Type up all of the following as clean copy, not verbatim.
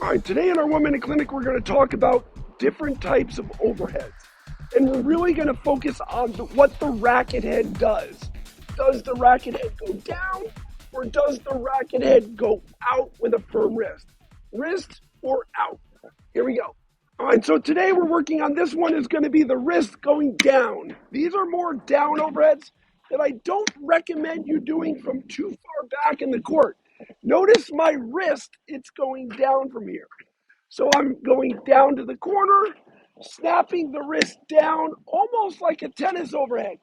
All right, today in our 1 minute clinic, we're going to talk about different types of overheads. And we're really going to focus on what the racket head does. Does the racket head go down or does the racket head go out with a firm wrist? Wrist or out? Here we go. All right, so today we're working on this one is going to be the wrist going down. These are more down overheads that I don't recommend you doing from too far back in the court. Notice my wrist, it's going down from here. So I'm going down to the corner, snapping the wrist down almost like a tennis overhead,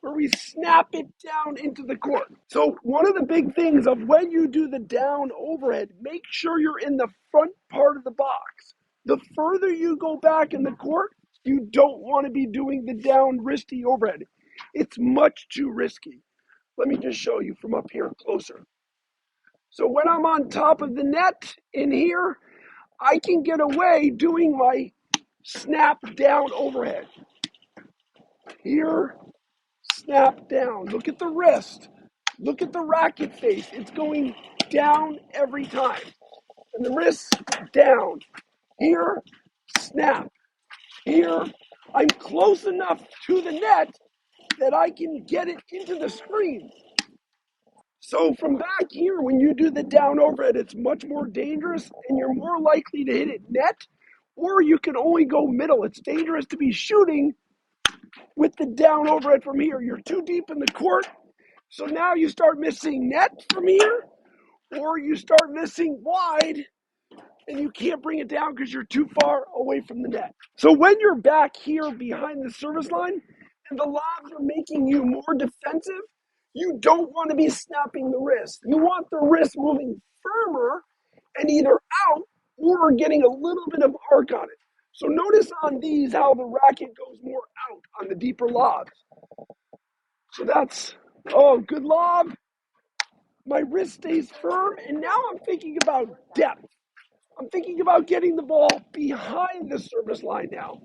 where we snap it down into the court. So one of the big things of when you do the down overhead, make sure you're in the front part of the box. The further you go back in the court, you don't want to be doing the down wristy overhead. It's much too risky. Let me just show you from up here closer. So when I'm on top of the net in here, I can get away doing my snap down overhead. Here, snap down. Look at the wrist. Look at the racket face. It's going down every time. And the wrist down. Here, snap. Here, I'm close enough to the net that I can get it into the screen. So from back here, when you do the down overhead, it's much more dangerous and you're more likely to hit it net, or you can only go middle. It's dangerous to be shooting with the down overhead from here. You're too deep in the court, so now you start missing net from here, or you start missing wide, and you can't bring it down because you're too far away from the net. So when you're back here behind the service line, and the lobs are making you more defensive, you don't want to be snapping the wrist. You want the wrist moving firmer and either out or getting a little bit of arc on it. So notice on these how the racket goes more out on the deeper lobs. So that's, good lob. My wrist stays firm, and now I'm thinking about depth. I'm thinking about getting the ball behind the service line now.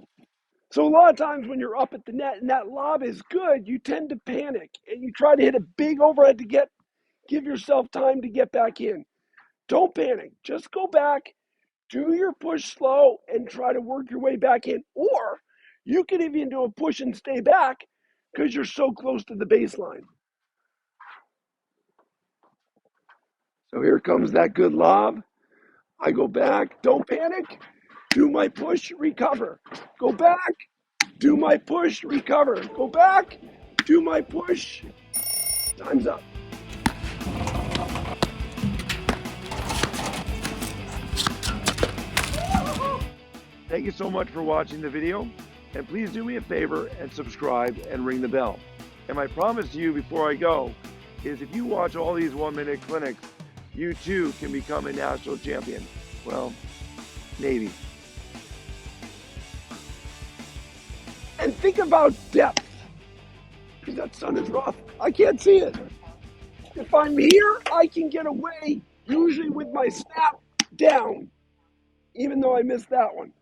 So a lot of times when you're up at the net and that lob is good, you tend to panic and you try to hit a big overhead to give yourself time to get back in. Don't panic. Just go back, do your push slow, and try to work your way back in. Or you can even do a push and stay back because you're so close to the baseline. So here comes that good lob. I go back, don't panic, do my push, recover. Go back, do my push, recover. Go back, do my push. Time's up. Thank you so much for watching the video, and please do me a favor and subscribe and ring the bell. And my promise to you before I go is if you watch all these 1 minute clinics, you too can become a national champion. Well, maybe. And think about depth, because that sun is rough. I can't see it. If I'm here, I can get away, usually with my snap down, even though I missed that one.